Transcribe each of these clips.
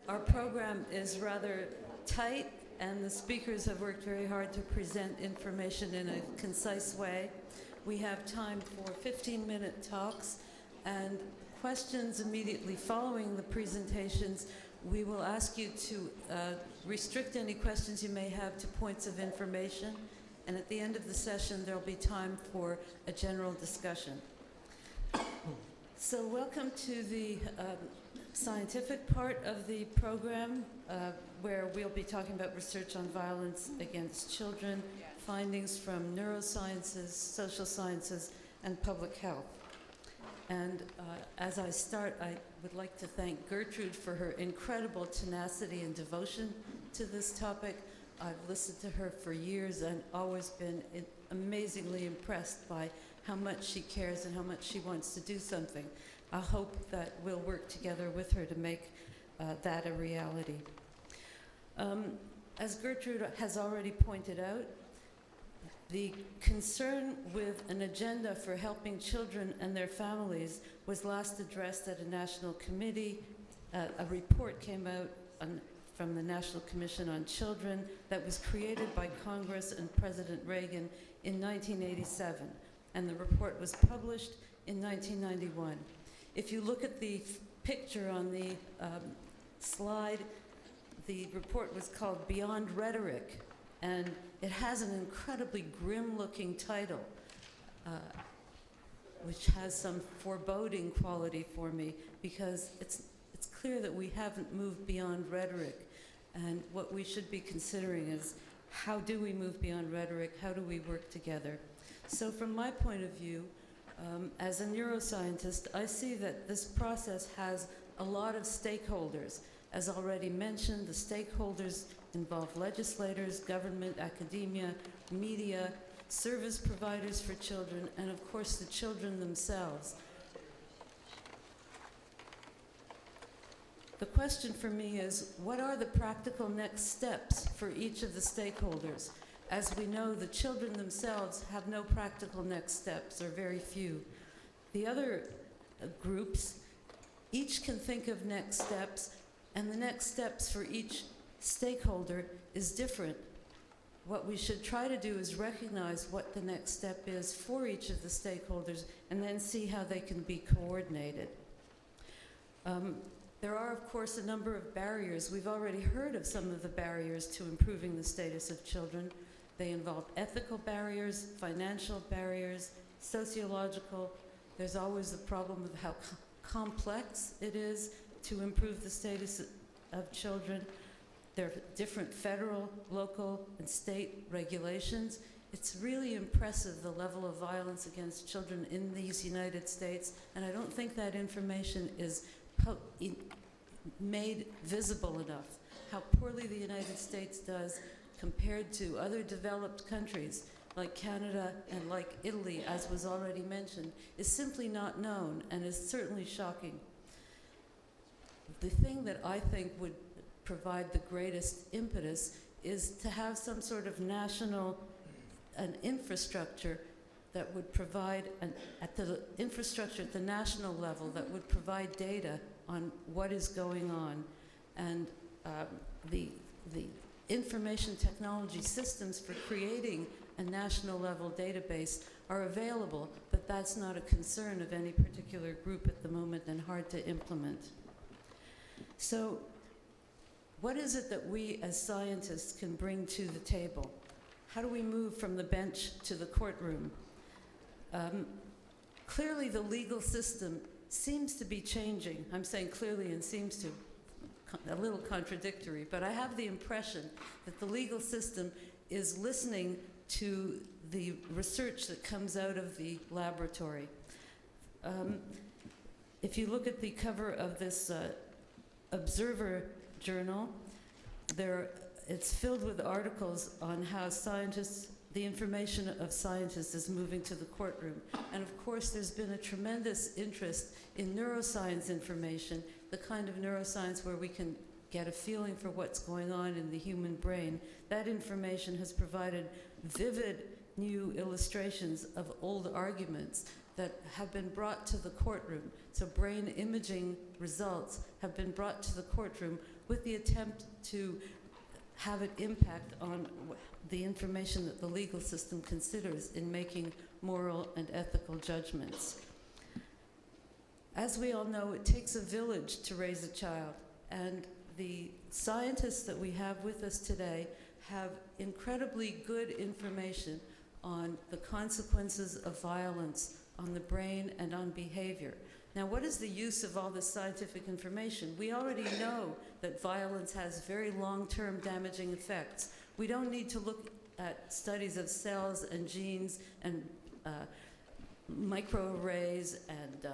Our program is rather tight, and the speakers have worked very hard to present information in a concise way. We have time for 15-minute talks and questions immediately following the presentations. We will ask you to restrict any questions you may have to points of information, and at the end of the session there'll be time for a general discussion. So welcome to the scientific part of the program, where we'll be talking about research on violence against children, findings from neurosciences, social sciences, and public health. And as I start, I would like to thank Gertrude for her incredible tenacity and devotion to this topic. I've listened to her for years and always been amazingly impressed by how much she cares and how much she wants to do something. I hope that we'll work together with her to make that a reality. As Gertrude has already pointed out, the concern with an agenda for helping children and their families was last addressed at a national committee. A report came out from the National Commission on Children that was created by Congress and President Reagan in 1987, and the report was published in 1991. If you look at the picture on the slide, the report was called Beyond Rhetoric, and it has an incredibly grim-looking title, which has some foreboding quality for me, because it's clear that we haven't moved beyond rhetoric, and what we should be considering is how do we move beyond rhetoric, how do we work together? So from my point of view, as a neuroscientist, I see that this process has a lot of stakeholders. As already mentioned, the stakeholders involve legislators, government, academia, media, service providers for children, and of course the children themselves. The question for me is, what are the practical next steps for each of the stakeholders? As we know, the children themselves have no practical next steps, or very few. The other groups, each can think of next steps, and the next steps for each stakeholder is different. What we should try to do is recognize what the next step is for each of the stakeholders, and then see how they can be coordinated. There are, of course, a number of barriers. We've already heard of some of the barriers to improving the status of children. They involve ethical barriers, financial barriers, sociological. There's always the problem of how complex it is to improve the status of children. There are different federal, local, and state regulations. It's really impressive, the level of violence against children in these United States, and I don't think that information is made visible enough. How poorly the United States does compared to other developed countries like Canada and like Italy, as was already mentioned, is simply not known and is certainly shocking. The thing that I think would provide the greatest impetus is to have some sort of national infrastructure that would provide, at the national level, that would provide data on what is going on. And the information technology systems for creating a national level database are available, but that's not a concern of any particular group at the moment and hard to implement. So what is it that we as scientists can bring to the table? How do we move from the bench to the courtroom? Clearly the legal system seems to be changing. I'm saying clearly and seems to, a little contradictory, but I have the impression that the legal system is listening to the research that comes out of the laboratory. If you look at the cover of this Observer journal, it's filled with articles on how the information of scientists is moving to the courtroom. And of course, there's been a tremendous interest in neuroscience information, the kind of neuroscience where we can get a feeling for what's going on in the human brain. That information has provided vivid new illustrations of old arguments that have been brought to the courtroom. So brain imaging results have been brought to the courtroom with the attempt to have it impact on the information that the legal system considers in making moral and ethical judgments. As we all know, it takes a village to raise a child, and the scientists that we have with us today have incredibly good information on the consequences of violence on the brain and on behavior. Now, what is the use of all this scientific information? We already know that violence has very long-term damaging effects. We don't need to look at studies of cells and genes and microarrays and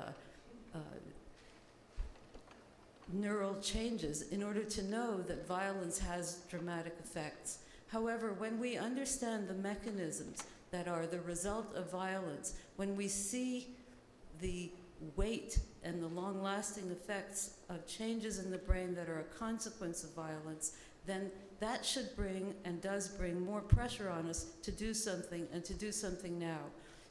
neural changes in order to know that violence has dramatic effects. However, when we understand the mechanisms that are the result of violence, when we see the weight and the long-lasting effects of changes in the brain that are a consequence of violence, then that should bring and does bring more pressure on us to do something and to do something now.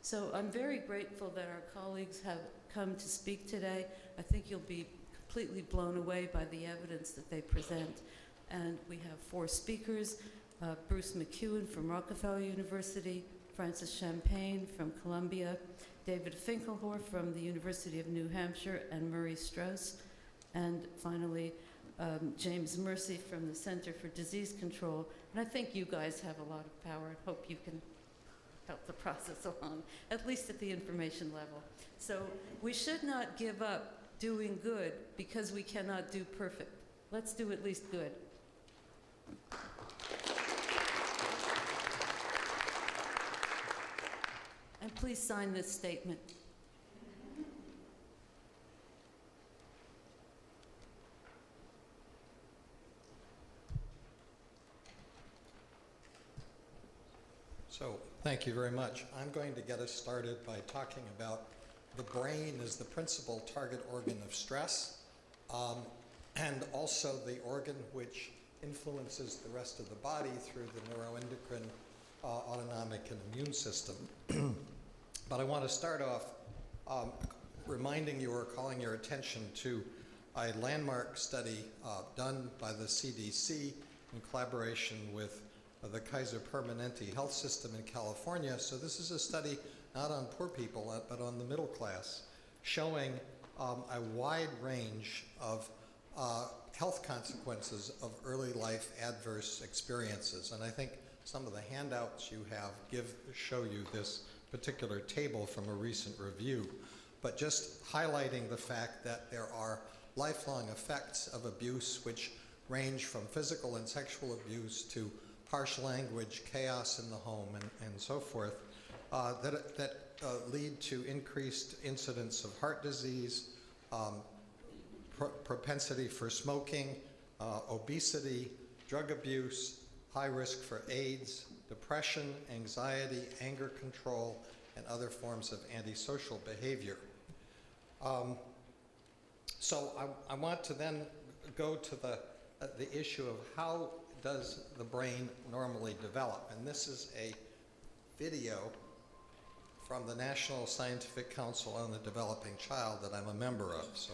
So I'm very grateful that our colleagues have come to speak today. I think you'll be completely blown away by the evidence that they present. And we have 4 speakers, Bruce McEwen from Rockefeller University, Francis Champagne from Columbia, David Finkelhor from the University of New Hampshire, and Murray Strauss, and finally, James Mercy from the Center for Disease Control. And I think you guys have a lot of power and hope you can help the process along, at least at the information level. So we should not give up doing good because we cannot do perfect. Let's do at least good. And please sign this statement. So, thank you very much. I'm going to get us started by talking about the brain as the principal target organ of stress, and also the organ which influences the rest of the body through the neuroendocrine, autonomic, and immune system. But I want to start off reminding you or calling your attention to a landmark study done by the CDC in collaboration with the Kaiser Permanente Health System in California. So this is a study not on poor people, but on the middle class, showing a wide range of health consequences of early life adverse experiences. And I think some of the handouts you have show you this particular table from a recent review, but just highlighting the fact that there are lifelong effects of abuse which range from physical and sexual abuse to harsh language, chaos in the home, and so forth, that lead to increased incidence of heart disease, propensity for smoking, obesity, drug abuse, high risk for AIDS, depression, anxiety, anger control, and other forms of antisocial behavior. So I want to then go to the issue of how does the brain normally develop? And this is a video from the National Scientific Council on the Developing Child that I'm a member of. So.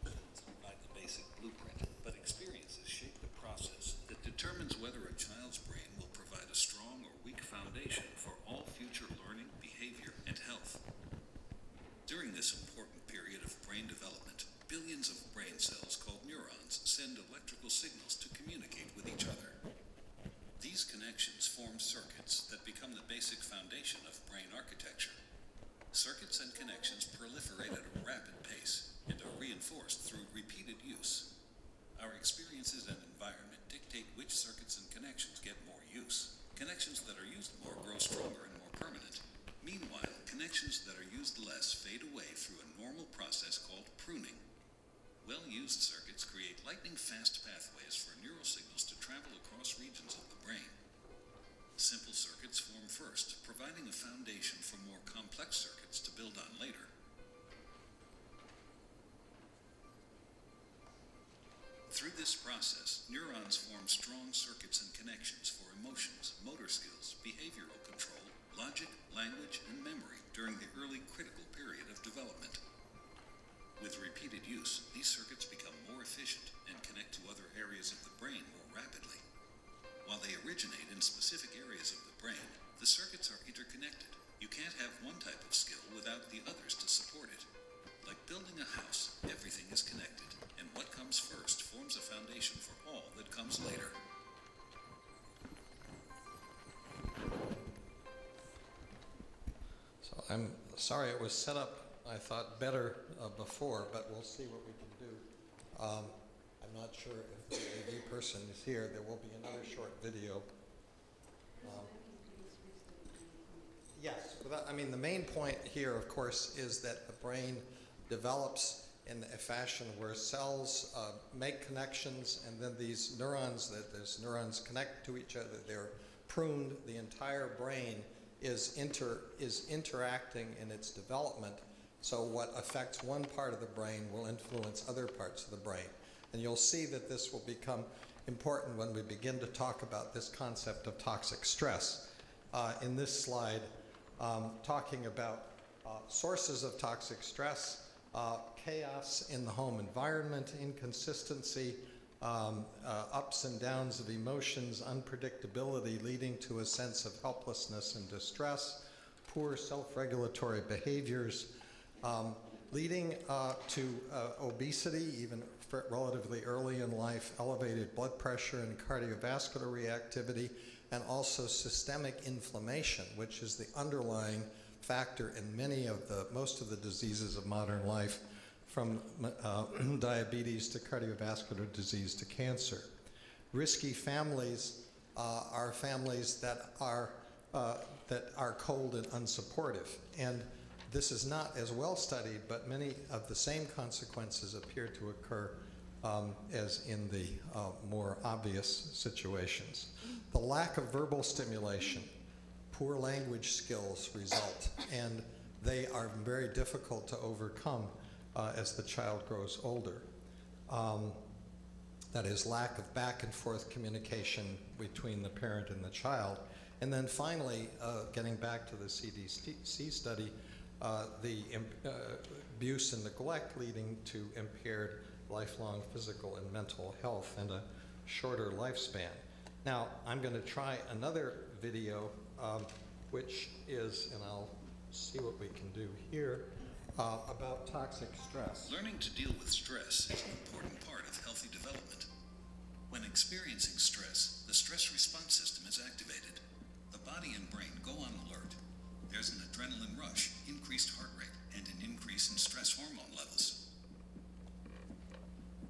Provide the basic blueprint, but experiences shape the process that determines whether a child's brain will provide a strong or weak foundation for all future learning, behavior, and health. During this important period of brain development, billions of brain cells called neurons send electrical signals to communicate with each other. These connections form circuits that become the basic foundation of brain architecture. Circuits and connections proliferate at a rapid pace and are reinforced through repeated use. Our experiences and environment dictate which circuits and connections get more use. Connections that are used more grow stronger and more permanent. Meanwhile, connections that are used less fade away through a normal process called pruning. Well-used circuits create lightning-fast pathways for neural signals to travel across regions of the brain. Simple circuits form first, providing a foundation for more complex circuits to build on later. Through this process, neurons form strong circuits and connections for emotions, motor skills, behavioral control, logic, language, and memory during the early critical period of development. With repeated use, these circuits become more efficient and connect to other areas of the brain more rapidly. While they originate in specific areas of the brain, the circuits are interconnected. You can't have one type of skill without the others to support it. Like building a house, everything is connected, and what comes first forms a foundation for all that comes later. So I'm sorry it was set up, I thought, better before, but we'll see what we can do. I'm not sure if the AV person is here. There will be another short video. Yes, I mean, the main point here, of course, is that the brain develops in a fashion where cells make connections, and then these neurons connect to each other. They're pruned. The entire brain is interacting in its development. So what affects one part of the brain will influence other parts of the brain. And you'll see that this will become important when we begin to talk about this concept of toxic stress. In this slide, talking about sources of toxic stress, chaos in the home environment, inconsistency, ups and downs of emotions, unpredictability leading to a sense of helplessness and distress, poor self-regulatory behaviors, leading to obesity, even relatively early in life, elevated blood pressure and cardiovascular reactivity, and also systemic inflammation, which is the underlying factor in most of the diseases of modern life, from diabetes to cardiovascular disease to cancer. Risky families are families that are cold and unsupportive. And this is not as well studied, but many of the same consequences appear to occur as in the more obvious situations. The lack of verbal stimulation, poor language skills result, and they are very difficult to overcome as the child grows older. That is, lack of back and forth communication between the parent and the child. And then finally, getting back to the CDC study, the abuse and neglect leading to impaired lifelong physical and mental health and a shorter lifespan. Now, I'm going to try another video, which is, and I'll see what we can do here, about toxic stress. Learning to deal with stress is an important part of healthy development. When experiencing stress, the stress response system is activated. The body and brain go on alert. There's an adrenaline rush, increased heart rate, and an increase in stress hormone levels.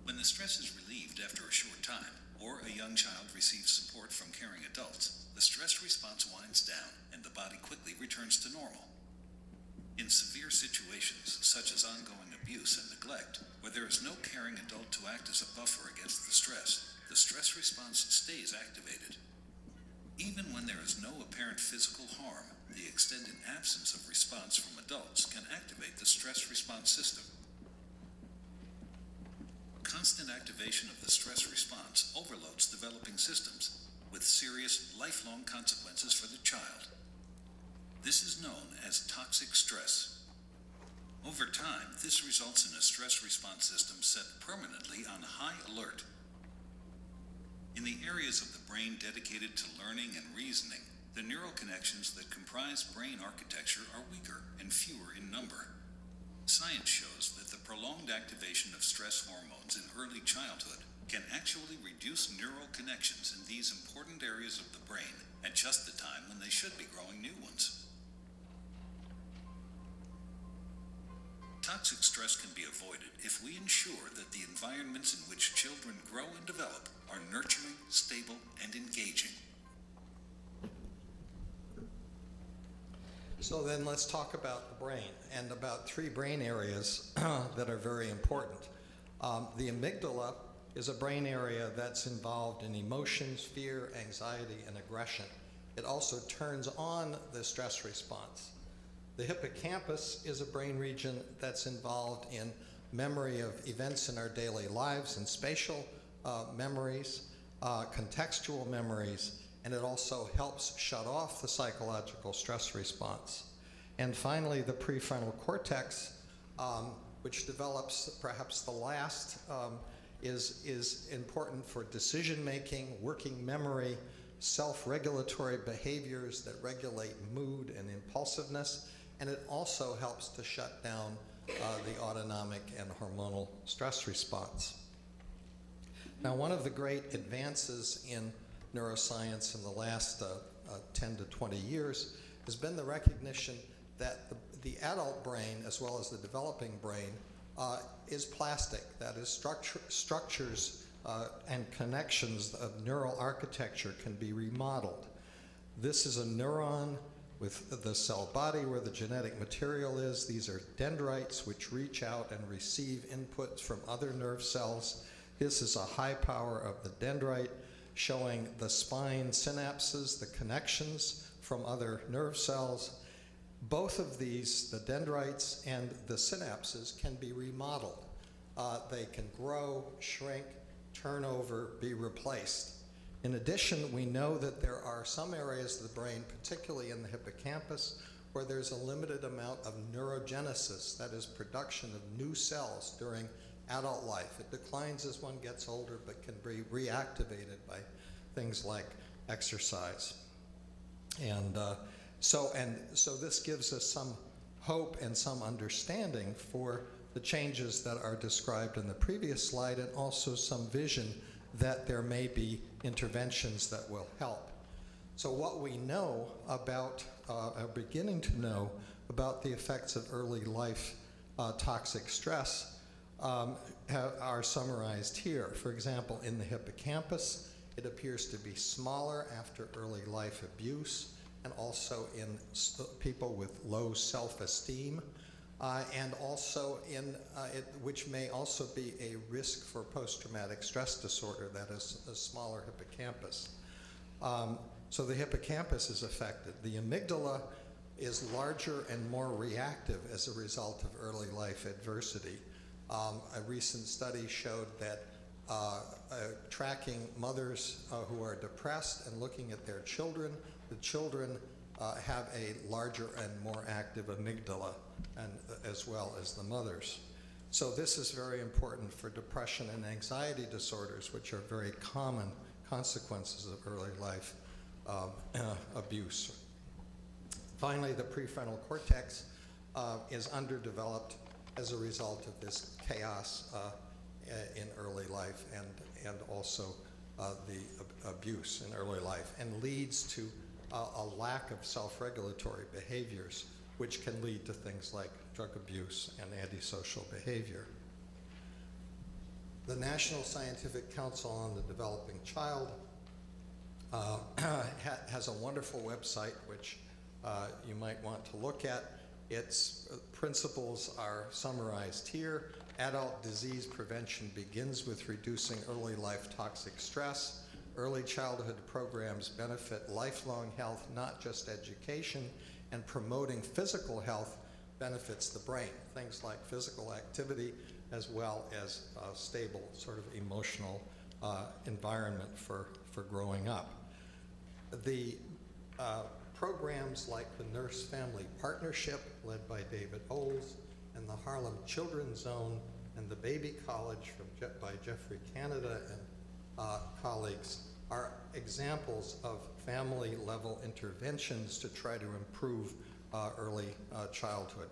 When the stress is relieved after a short time, or a young child receives support from caring adults, the stress response winds down and the body quickly returns to normal. In severe situations, such as ongoing abuse and neglect, where there is no caring adult to act as a buffer against the stress response stays activated. Even when there is no apparent physical harm, the extended absence of response from adults can activate the stress response system. Constant activation of the stress response overloads developing systems, with serious lifelong consequences for the child. This is known as toxic stress. Over time, this results in a stress response system set permanently on high alert. In the areas of the brain dedicated to learning and reasoning, the neural connections that comprise brain architecture are weaker and fewer in number. Science shows that the prolonged activation of stress hormones in early childhood can actually reduce neural connections in these important areas of the brain at just the time when they should be growing new ones. Toxic stress can be avoided if we ensure that the environments in which children grow and develop are nurturing, stable, and engaging. So then let's talk about the brain and about three brain areas that are very important. The amygdala is a brain area that's involved in emotions, fear, anxiety, and aggression. It also turns on the stress response. The hippocampus is a brain region that's involved in memory of events in our daily lives and spatial memories, contextual memories, and it also helps shut off the psychological stress response. And finally, the prefrontal cortex, which develops perhaps the last, is important for decision-making, working memory, self-regulatory behaviors that regulate mood and impulsiveness, and it also helps to shut down the autonomic and hormonal stress response. Now, one of the great advances in neuroscience in the last 10 to 20 years has been the recognition that the adult brain, as well as the developing brain, is plastic. That is, structures and connections of neural architecture can be remodeled. This is a neuron with the cell body where the genetic material is. These are dendrites which reach out and receive inputs from other nerve cells. This is a high power of the dendrite showing the spine synapses, the connections from other nerve cells. Both of these, the dendrites and the synapses, can be remodeled. They can grow, shrink, turn over, be replaced. In addition, we know that there are some areas of the brain, particularly in the hippocampus, where there's a limited amount of neurogenesis, that is, production of new cells during adult life. It declines as one gets older, but can be reactivated by things like exercise. And so this gives us some hope and some understanding for the changes that are described in the previous slide, and also some vision that there may be interventions that will help. So what we know about, are beginning to know about the effects of early life toxic stress are summarized here. For example, in the hippocampus, it appears to be smaller after early life abuse, and also in people with low self-esteem, and also in which may also be a risk for post-traumatic stress disorder, that is a smaller hippocampus. So the hippocampus is affected. The amygdala is larger and more reactive as a result of early life adversity. A recent study showed that tracking mothers who are depressed and looking at their children, the children have a larger and more active amygdala, and as well as the mothers. So this is very important for depression and anxiety disorders, which are very common consequences of early life abuse. Finally, the prefrontal cortex is underdeveloped as a result of this chaos in early life, and also the abuse in early life, and leads to a lack of self-regulatory behaviors, which can lead to things like drug abuse and antisocial behavior. The National Scientific Council on the Developing Child has a wonderful website which you might want to look at. Its principles are summarized here. Adult disease prevention begins with reducing early life toxic stress. Early childhood programs benefit lifelong health, not just education, and promoting physical health benefits the brain. Things like physical activity, as well as a stable sort of emotional environment for growing up. The programs like the Nurse Family Partnership, led by David Oles, and the Harlem Children's Zone, and the Baby College by Jeffrey Canada and colleagues, are examples of family-level interventions to try to improve early childhood.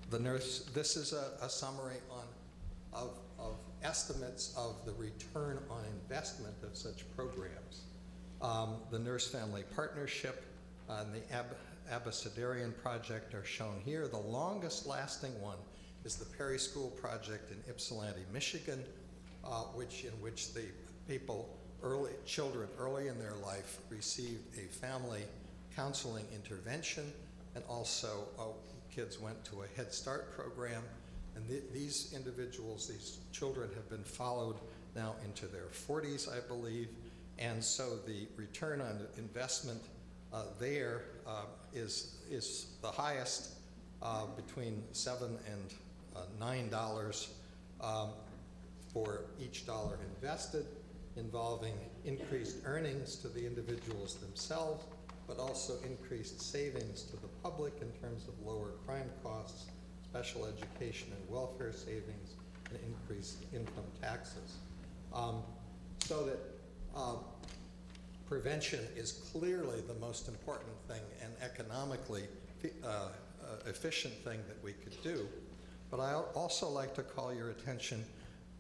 This is a summary of estimates of the return on investment of such programs. The Nurse Family Partnership and the Abecedarian Project are shown here. The longest lasting one is the Perry School Project in Ypsilanti, Michigan, in which the children early in their life received a family counseling intervention, and also kids went to a Head Start program. And these individuals, these children, have been followed now into their 40s, I believe. And so the return on investment there is the highest, between $7 and $9. for each dollar invested, involving increased earnings to the individuals themselves, but also increased savings to the public in terms of lower crime costs, special education and welfare savings, and increased income taxes. So that prevention is clearly the most important thing and economically efficient thing that we could do. But I also like to call your attention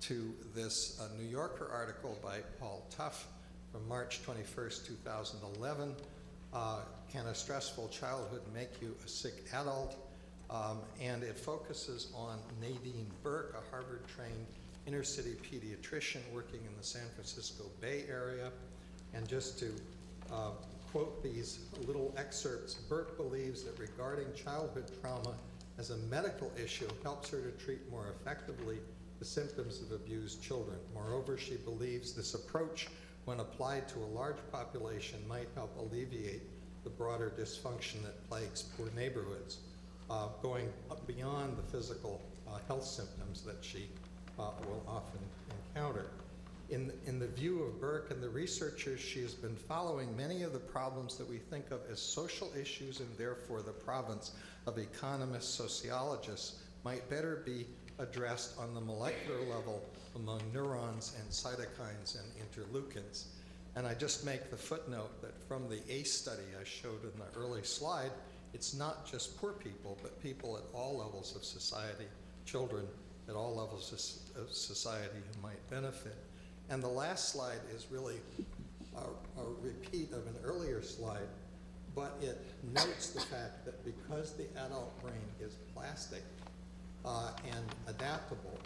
to this New Yorker article by Paul Tuff from March 21st, 2011. Can a stressful childhood make you a sick adult? And it focuses on Nadine Burke, a Harvard-trained inner-city pediatrician working in the San Francisco Bay Area. And just to quote these little excerpts, Burke believes that regarding childhood trauma as a medical issue helps her to treat more effectively the symptoms of abused children. Moreover, she believes this approach, when applied to a large population, might help alleviate the broader dysfunction that plagues poor neighborhoods, going beyond the physical health symptoms that she will often encounter. In the view of Burke and the researchers, she has been following many of the problems that we think of as social issues and therefore the province of economists, sociologists, might better be addressed on the molecular level among neurons and cytokines and interleukins. And I just make the footnote that from the ACE study I showed in the early slide, it's not just poor people, but people at all levels of society, children at all levels of society who might benefit. And the last slide is really a repeat of an earlier slide, but it notes the fact that because the adult brain is plastic and adaptable,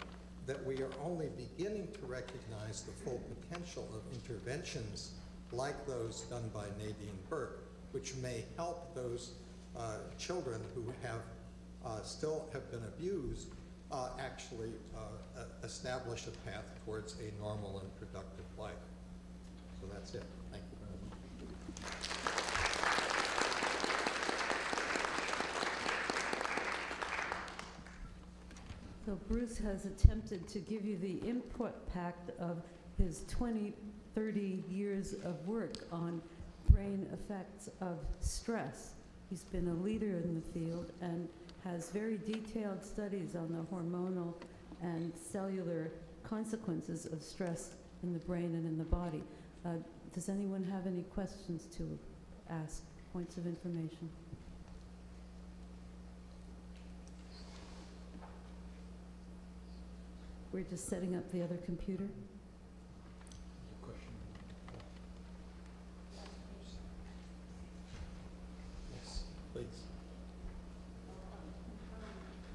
that we are only beginning to recognize the full potential of interventions like those done by Nadine Burke, which may help those children who have still have been abused actually establish a path towards a normal and productive life. So that's it. Thank you very much. So Bruce has attempted to give you the input pack of his 30 years of work on brain effects of stress. He's been a leader in the field and has very detailed studies on the hormonal and cellular consequences of stress in the brain and in the body. Does anyone have any questions to ask, points of information? We're just setting up the other computer. Question? Yes, please.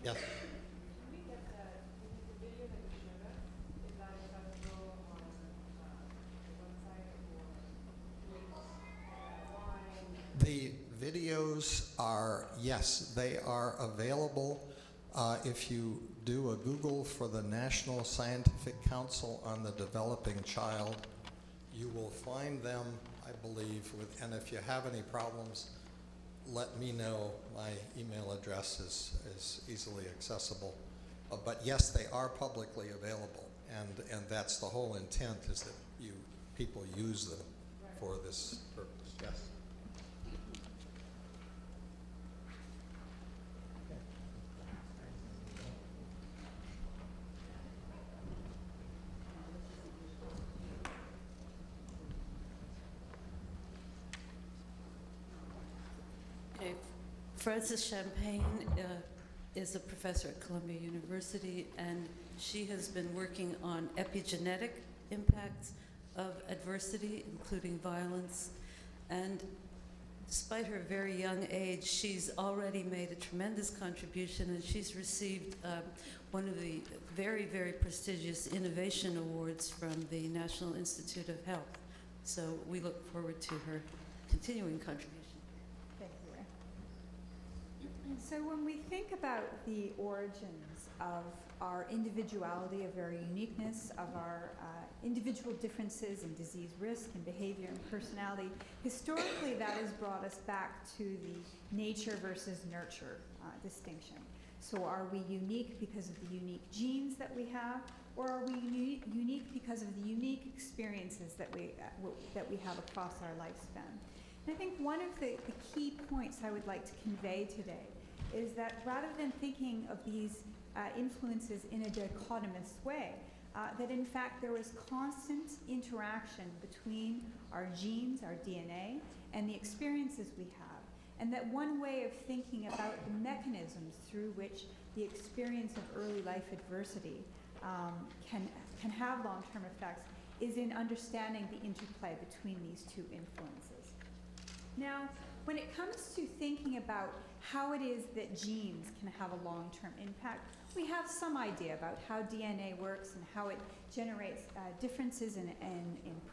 Yes. Can we get the video that you showed us? Is that accessible on the website or links online? The videos are, yes, they are available. If you do a Google for the National Scientific Council on the Developing Child, you will find them, I believe, and if you have any problems, let me know. My email address is easily accessible. But yes, they are publicly available, and that's the whole intent, is that people use them for this purpose. Yes. Okay. Frances Champagne is a professor at Columbia University, and she has been working on epigenetic impacts of adversity, including violence. And despite her very young age, she's already made a tremendous contribution, and she's received one of the very, very prestigious innovation awards from the National Institute of Health. So we look forward to her continuing contribution. Thank you. So when we think about the origins of our individuality, of our uniqueness, of our individual differences in disease risk and behavior and personality, historically that has brought us back to the nature versus nurture distinction. So are we unique because of the unique genes that we have, or are we unique because of the unique experiences that we have across our lifespan? And I think one of the key points I would like to convey today is that rather than thinking of these influences in a dichotomous way, that in fact there is constant interaction between our genes, our DNA, and the experiences we have. And that one way of thinking about the mechanisms through which the experience of early life adversity can have long-term effects is in understanding the interplay between these two influences. Now, when it comes to thinking about how it is that genes can have a long-term impact, we have some idea about how DNA works and how it generates differences in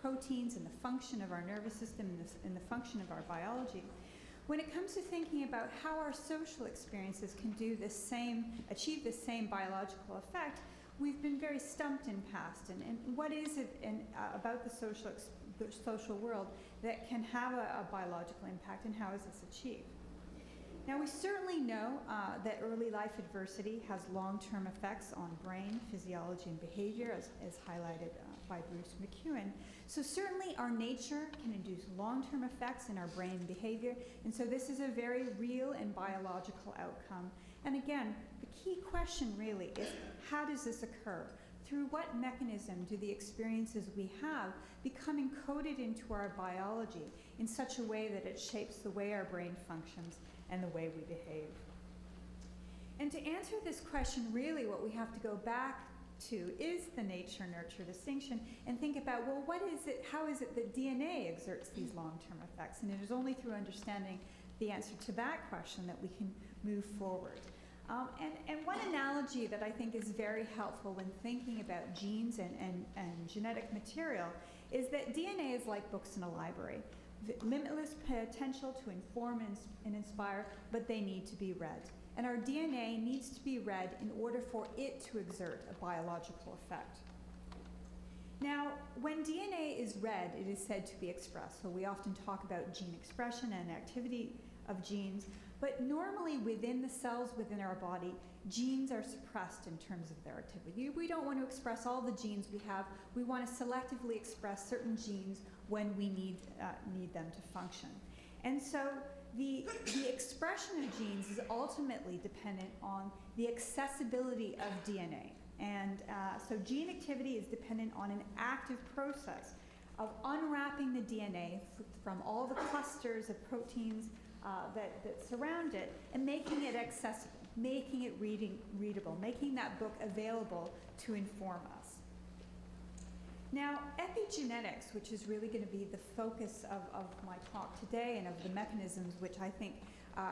proteins and the function of our nervous system and the function of our biology. When it comes to thinking about how our social experiences can achieve the same biological effect, we've been very stumped in past. And what is it about the social world that can have a biological impact, and how is this achieved? Now, we certainly know that early life adversity has long-term effects on brain, physiology, and behavior, as highlighted by Bruce McEwen. So certainly our nature can induce long-term effects in our brain and behavior, and so this is a very real and biological outcome. And again, the key question really is, how does this occur? Through what mechanism do the experiences we have become encoded into our biology in such a way that it shapes the way our brain functions and the way we behave? And to answer this question, really what we have to go back to is the nature-nurture distinction and think about, well, how is it that DNA exerts these long-term effects? And it is only through understanding the answer to that question that we can move forward. And one analogy that I think is very helpful when thinking about genes and genetic material is that DNA is like books in a library. Limitless potential to inform and inspire, but they need to be read. And our DNA needs to be read in order for it to exert a biological effect. Now, when DNA is read, it is said to be expressed. So we often talk about gene expression and activity of genes, but normally within the cells within our body, genes are suppressed in terms of their activity. We don't want to express all the genes we have. We want to selectively express certain genes when we need them to function. And so the expression of genes is ultimately dependent on the accessibility of DNA. And so gene activity is dependent on an active process of unwrapping the DNA from all the clusters of proteins that surround it and making it accessible, making it readable, making that book available to inform us. Now, epigenetics, which is really going to be the focus of my talk today and of the mechanisms which I think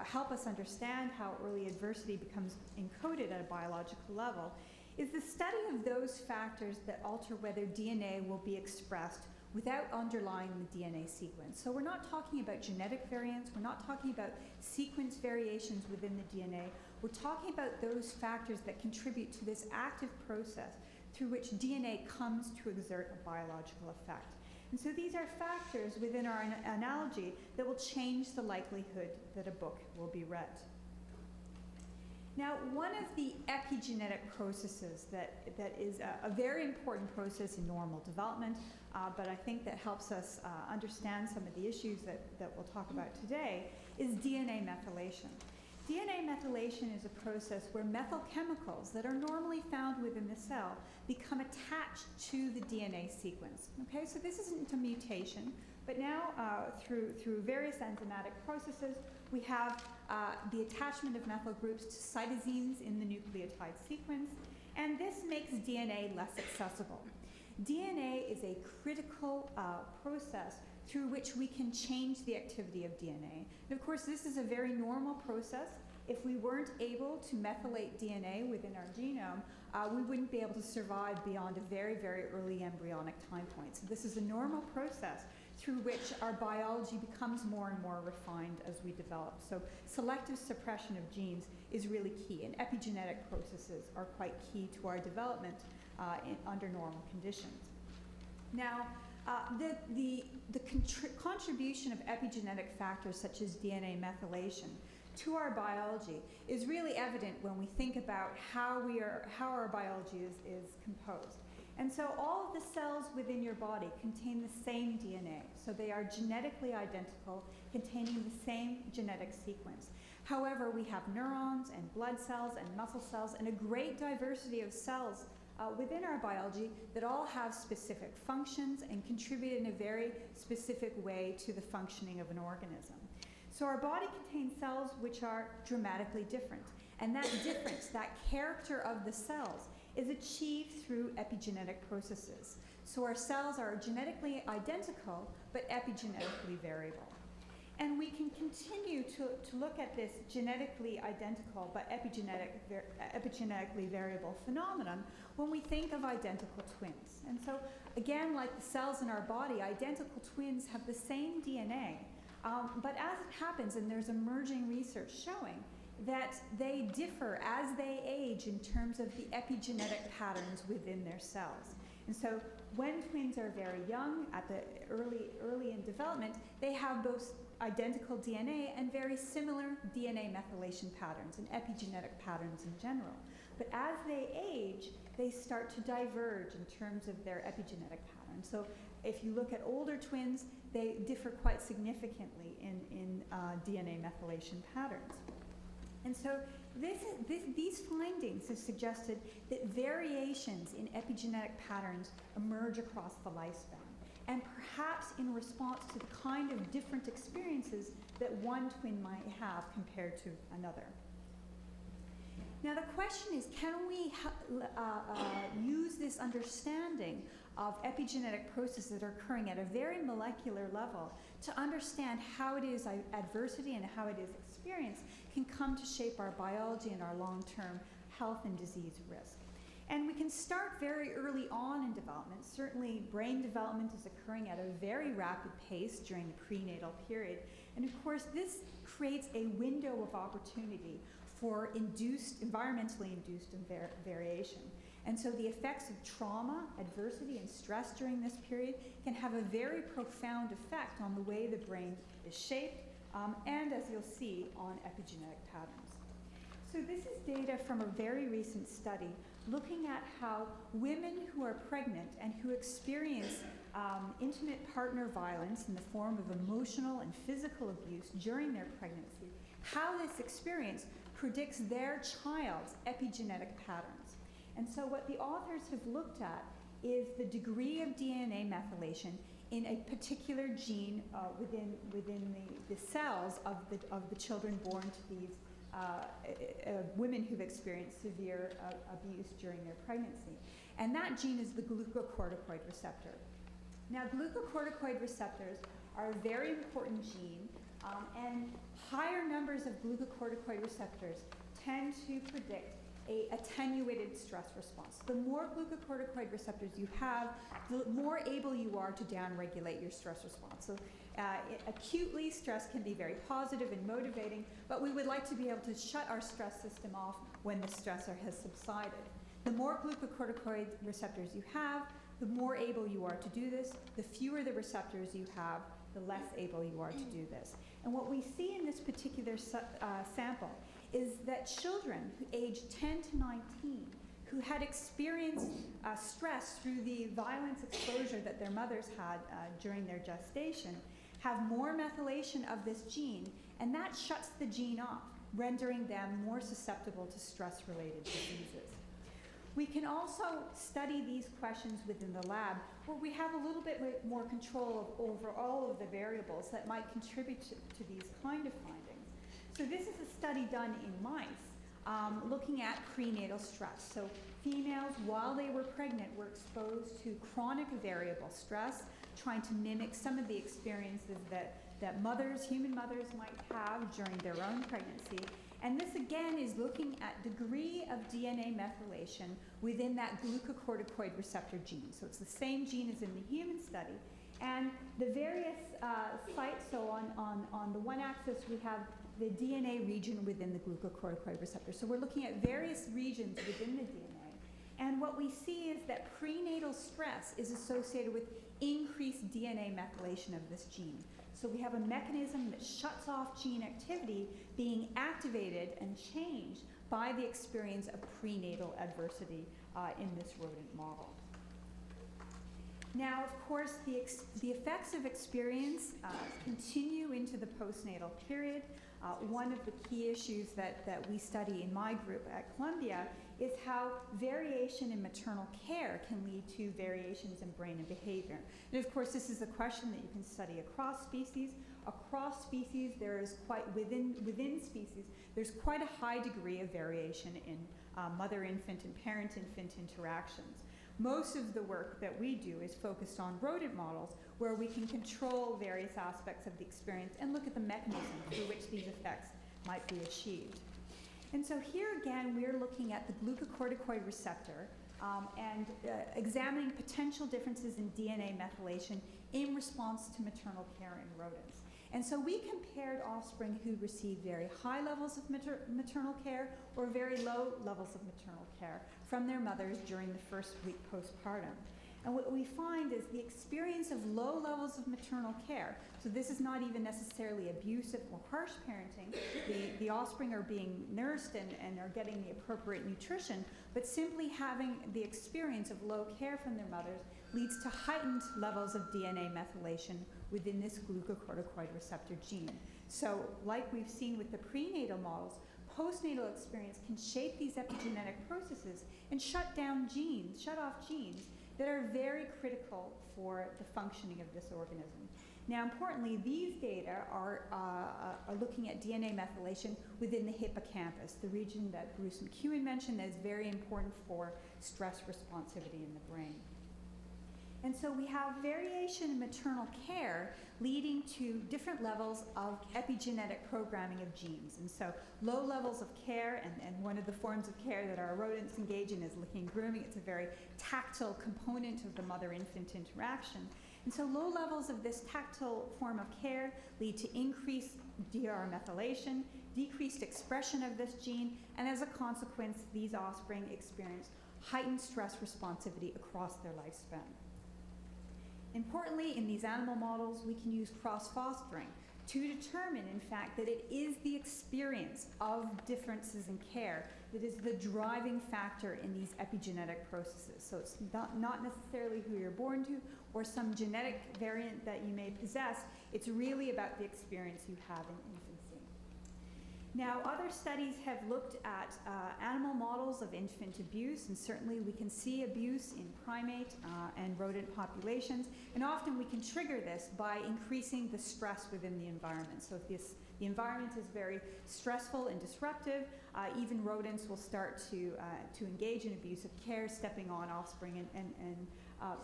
help us understand how early adversity becomes encoded at a biological level, is the study of those factors that alter whether DNA will be expressed without underlying the DNA sequence. So we're not talking about genetic variants, we're not talking about sequence variations within the DNA, we're talking about those factors that contribute to this active process through which DNA comes to exert a biological effect. And so these are factors within our analogy that will change the likelihood that a book will be read. Now, one of the epigenetic processes that is a very important process in normal development, but I think that helps us understand some of the issues that we'll talk about today, is DNA methylation. DNA methylation is a process where methyl chemicals that are normally found within the cell become attached to the DNA sequence. Okay, so this isn't a mutation, but now through various enzymatic processes, we have the attachment of methyl groups to cytosines in the nucleotide sequence, and this makes DNA less accessible. DNA is a critical process through which we can change the activity of DNA. And of course, this is a very normal process. If we weren't able to methylate DNA within our genome, we wouldn't be able to survive beyond a very, very early embryonic time point. So this is a normal process through which our biology becomes more and more refined as we develop. So selective suppression of genes is really key, and epigenetic processes are quite key to our development under normal conditions. Now, the contribution of epigenetic factors such as DNA methylation to our biology is really evident when we think about how our biology is composed. And so all of the cells within your body contain the same DNA. So they are genetically identical, containing the same genetic sequence. However, we have neurons and blood cells and muscle cells and a great diversity of cells within our biology that all have specific functions and contribute in a very specific way to the functioning of an organism. So our body contains cells which are dramatically different. And that difference, that character of the cells, is achieved through epigenetic processes. So our cells are genetically identical, but epigenetically variable. And we can continue to look at this genetically identical but epigenetically variable phenomenon when we think of identical twins. And so, again, like the cells in our body, identical twins have the same DNA, but as it happens, and there's emerging research showing, that they differ as they age in terms of the epigenetic patterns within their cells. And so when twins are very young, at the early in development, they have both identical DNA and very similar DNA methylation patterns and epigenetic patterns in general. But as they age, they start to diverge in terms of their epigenetic patterns. So if you look at older twins, they differ quite significantly in DNA methylation patterns. And so these findings have suggested that variations in epigenetic patterns emerge across the lifespan, and perhaps in response to the kind of different experiences that one twin might have compared to another. Now the question is, can we use this understanding of epigenetic processes that are occurring at a very molecular level to understand how it is adversity and how it is experience can come to shape our biology and our long-term health and disease risk. And we can start very early on in development. Certainly brain development is occurring at a very rapid pace during the prenatal period. And of course, this creates a window of opportunity for environmentally induced variation. And so the effects of trauma, adversity, and stress during this period can have a very profound effect on the way the brain is shaped, and as you'll see, on epigenetic patterns. So this is data from a very recent study looking at how women who are pregnant and who experience intimate partner violence in the form of emotional and physical abuse during their pregnancy, how this experience predicts their child's epigenetic patterns. And so what the authors have looked at is the degree of DNA methylation in a particular gene within the cells of the children born to these women who've experienced severe abuse during their pregnancy. And that gene is the glucocorticoid receptor. Now, glucocorticoid receptors are a very important gene, and higher numbers of glucocorticoid receptors tend to predict an attenuated stress response. The more glucocorticoid receptors you have, the more able you are to downregulate your stress response. So acutely, stress can be very positive and motivating, but we would like to be able to shut our stress system off when the stressor has subsided. The more glucocorticoid receptors you have, the more able you are to do this. The fewer the receptors you have, the less able you are to do this. And what we see in this particular sample is that children who aged 10 to 19 who had experienced stress through the violence exposure that their mothers had during their gestation have more methylation of this gene, and that shuts the gene off, rendering them more susceptible to stress-related diseases. We can also study these questions within the lab where we have a little bit more control over all of the variables that might contribute to these kind of findings. So this is a study done in mice looking at prenatal stress. So females, while they were pregnant, were exposed to chronic variable stress, trying to mimic some of the experiences that human mothers might have during their own pregnancy. And this again is looking at degree of DNA methylation within that glucocorticoid receptor gene. So it's the same gene as in the human study. And the various sites, so on the one axis we have the DNA region within the glucocorticoid receptor. So we're looking at various regions within the DNA. And what we see is that prenatal stress is associated with increased DNA methylation of this gene. So we have a mechanism that shuts off gene activity being activated and changed by the experience of prenatal adversity in this rodent model. Now, of course, the effects of experience continue into the postnatal period. One of the key issues that we study in my group at Columbia is how variation in maternal care can lead to variations in brain and behavior. And of course, this is a question that you can study across species. Across species, there is within species, there's quite a high degree of variation in mother-infant and parent-infant interactions. Most of the work that we do is focused on rodent models where we can control various aspects of the experience and look at the mechanism through which these effects might be achieved. And so here again, we're looking at the glucocorticoid receptor and examining potential differences in DNA methylation in response to maternal care in rodents. And so we compared offspring who received very high levels of maternal care or very low levels of maternal care from their mothers during the first week postpartum. And what we find is the experience of low levels of maternal care, so this is not even necessarily abusive or harsh parenting, the offspring are being nursed and are getting the appropriate nutrition, but simply having the experience of low care from their mothers leads to heightened levels of DNA methylation within this glucocorticoid receptor gene. So like we've seen with the prenatal models, postnatal experience can shape these epigenetic processes and shut off genes that are very critical for the functioning of this organism. Now, importantly, these data are looking at DNA methylation within the hippocampus, the region that Bruce McEwen mentioned that is very important for stress responsivity in the brain. And so we have variation in maternal care leading to different levels of epigenetic programming of genes. And so low levels of care, and one of the forms of care that our rodents engage in is licking and grooming. It's a very tactile component of the mother-infant interaction. And so low levels of this tactile form of care lead to increased DR methylation, decreased expression of this gene, and as a consequence, these offspring experience heightened stress responsivity across their lifespan. Importantly, in these animal models, we can use cross-fostering to determine, in fact, that it is the experience of differences in care that is the driving factor in these epigenetic processes. So it's not necessarily who you're born to or some genetic variant that you may possess. It's really about the experience you have in infancy. Now, other studies have looked at animal models of infant abuse, and certainly we can see abuse in primate and rodent populations, and often we can trigger this by increasing the stress within the environment. So if the environment is very stressful and disruptive, even rodents will start to engage in abusive care, stepping on offspring and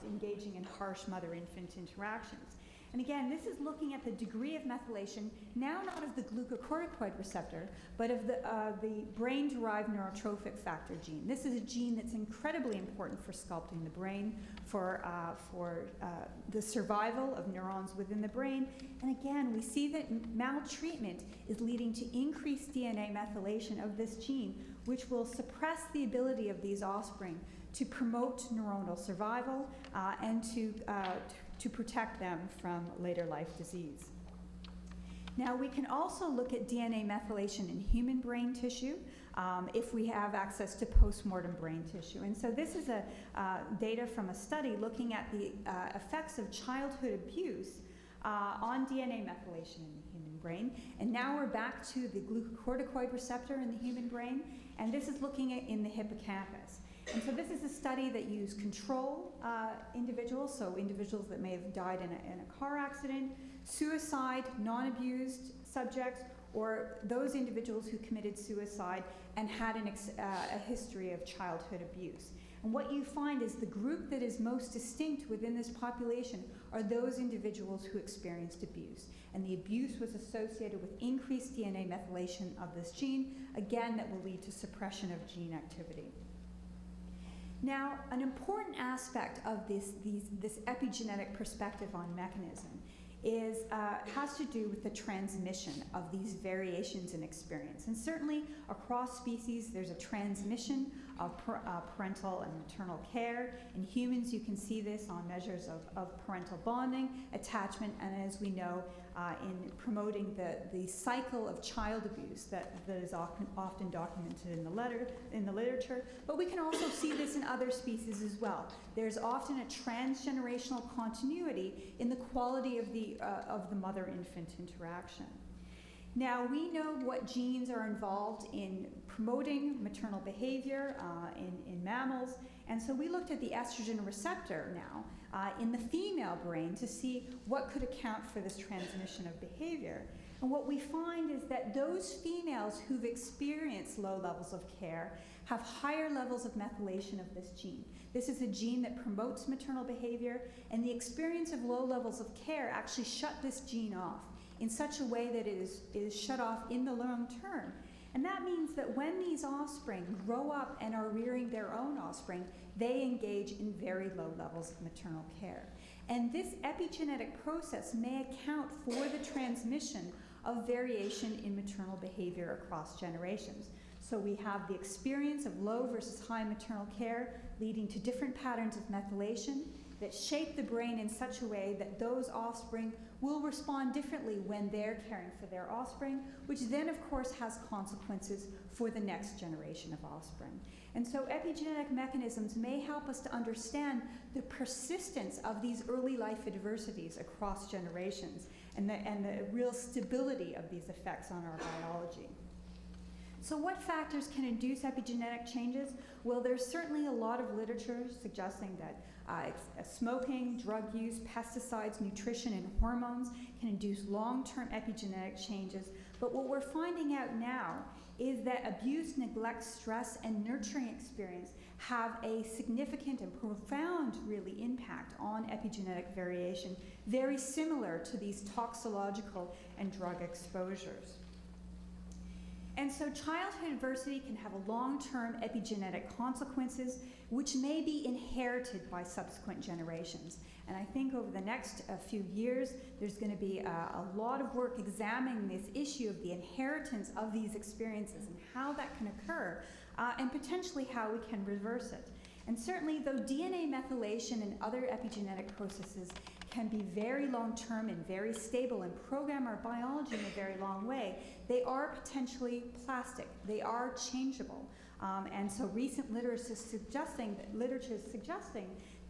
engaging in harsh mother-infant interactions. And again, this is looking at the degree of methylation, now not of the glucocorticoid receptor, but of the brain-derived neurotrophic factor gene. This is a gene that's incredibly important for sculpting the brain, for the survival of neurons within the brain. And again, we see that maltreatment is leading to increased DNA methylation of this gene, which will suppress the ability of these offspring to promote neuronal survival and to protect them from later life disease. Now, we can also look at DNA methylation in human brain tissue if we have access to postmortem brain tissue. And so this is data from a study looking at the effects of childhood abuse on DNA methylation in the human brain. And now we're back to the glucocorticoid receptor in the human brain, and this is looking at in the hippocampus. And so this is a study that used control individuals, so individuals that may have died in a car accident, suicide, non-abused subjects, or those individuals who committed suicide and had a history of childhood abuse. And what you find is the group that is most distinct within this population are those individuals who experienced abuse. And the abuse was associated with increased DNA methylation of this gene, again, that will lead to suppression of gene activity. Now, an important aspect of this epigenetic perspective on mechanism has to do with the transmission of these variations in experience. And certainly across species, there's a transmission of parental and maternal care. In humans, you can see this on measures of parental bonding, attachment, and as we know, in promoting the cycle of child abuse that is often documented in the literature. But we can also see this in other species as well. There's often a transgenerational continuity in the quality of the mother-infant interaction. Now, we know what genes are involved in promoting maternal behavior in mammals, and so we looked at the estrogen receptor now in the female brain to see what could account for this transmission of behavior. And what we find is that those females who've experienced low levels of care have higher levels of methylation of this gene. This is a gene that promotes maternal behavior, and the experience of low levels of care actually shut this gene off in such a way that it is shut off in the long term. And that means that when these offspring grow up and are rearing their own offspring, they engage in very low levels of maternal care. And this epigenetic process may account for the transmission of variation in maternal behavior across generations. So we have the experience of low versus high maternal care leading to different patterns of methylation that shape the brain in such a way that those offspring will respond differently when they're caring for their offspring, which then, of course, has consequences for the next generation of offspring. And so epigenetic mechanisms may help us to understand the persistence of these early life adversities across generations and the real stability of these effects on our biology. So what factors can induce epigenetic changes? Well, there's certainly a lot of literature suggesting that smoking, drug use, pesticides, nutrition, and hormones can induce long-term epigenetic changes. But what we're finding out now is that abuse, neglect, stress, and nurturing experience have a significant and profound, really, impact on epigenetic variation, very similar to these toxicological and drug exposures. And so childhood adversity can have a long-term epigenetic consequences, which may be inherited by subsequent generations. And I think over the next few years, there's going to be a lot of work examining this issue of the inheritance of these experiences and how that can occur, and potentially how we can reverse it. And certainly, though DNA methylation and other epigenetic processes can be very long-term and very stable and program our biology in a very long way, they are potentially plastic. They are changeable. And so recent literature is suggesting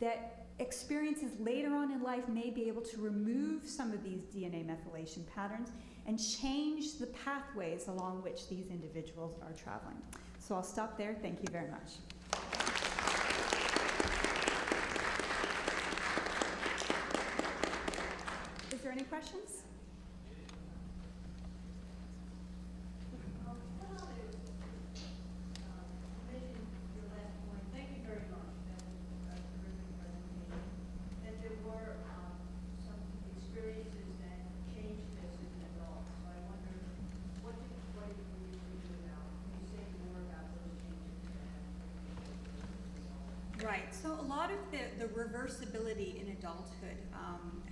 that experiences later on in life may be able to remove some of these DNA methylation patterns and change the pathways along which these individuals are traveling. So I'll stop there. Thank you very much. Is there any questions? Right, so a lot of the reversibility in adulthood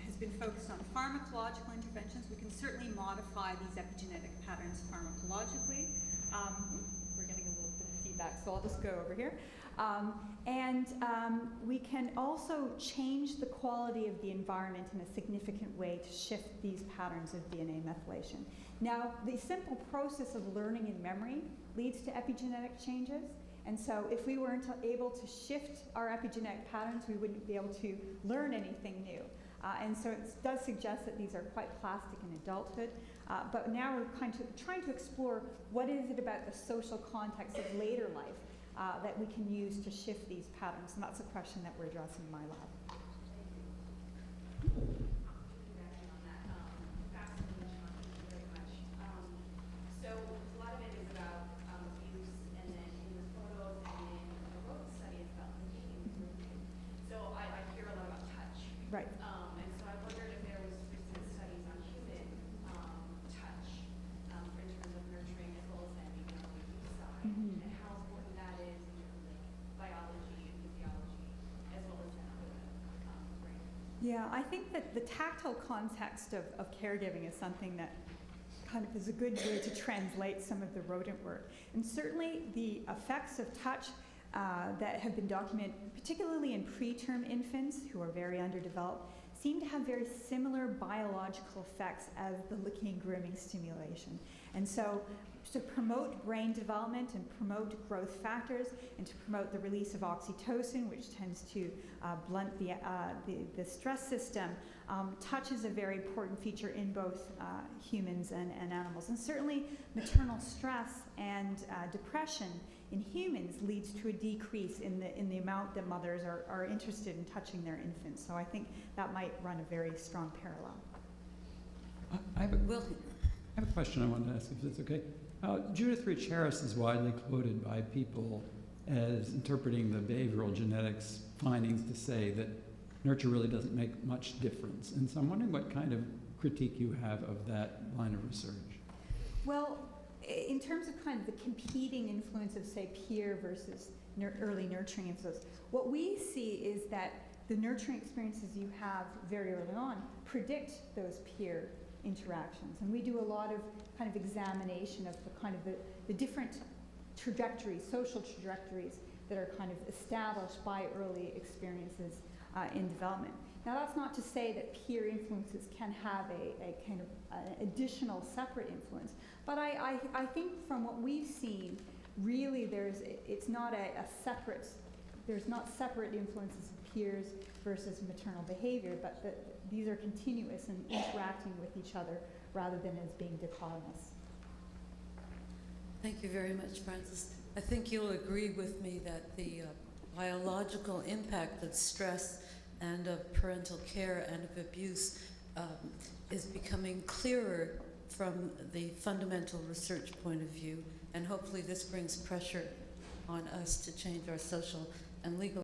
has been focused on pharmacological interventions. We can certainly modify these epigenetic patterns pharmacologically. We're getting a little bit of feedback, so I'll just go over here. We can also change the quality of the environment in a significant way to shift these patterns of DNA methylation. Now, the simple process of learning and memory leads to epigenetic changes. And so if we weren't able to shift our epigenetic patterns, we wouldn't be able to learn anything new. And so it does suggest that these are quite plastic in adulthood. But now we're trying to explore what is it about the social context of later life that we can use to shift these patterns. And that's a question that we're addressing in my lab. Right. And so I wondered if there was recent studies on human touch in terms of nurturing as well as then maybe on the abuse side, and how important that is in terms of biology and Yeah, I think that the tactile context of caregiving is something that kind of is a good way to translate some of the rodent work. And certainly the effects of touch that have been documented, particularly in preterm infants who are very underdeveloped, seem to have very similar biological effects as the licking and grooming stimulation. And so to promote brain development and promote growth factors and to promote the release of oxytocin, which tends to blunt the stress system, touch is a very important feature in both humans and animals. And certainly maternal stress and depression in humans leads to a decrease in the amount that mothers are interested in touching their infants. So I think that might run a very strong parallel. I have a question I wanted to ask, if that's okay. Judith Rich Harris is widely quoted by people as interpreting the behavioral genetics findings to say that nurture really doesn't make much difference. And so I'm wondering what kind of critique you have of that line of research. Well, in terms of kind of the competing influence of, say, peer versus early nurturing influence, what we see is that the nurturing experiences you have very early on predict those peer interactions. And we do a lot of kind of examination of the kind of the different trajectories, social trajectories that are kind of established by early experiences in development. Now, that's not to say that peer influences can have a kind of an additional separate influence, but I think from what we've seen, really it's not there's not separate influences of peers versus maternal behavior, but these are continuous and interacting with each other rather than as being dichotomous. Thank you very much, Frances. I think you'll agree with me that the biological impact of stress and of parental care and of abuse is becoming clearer from the fundamental research point of view, and hopefully this brings pressure on us to change our social and legal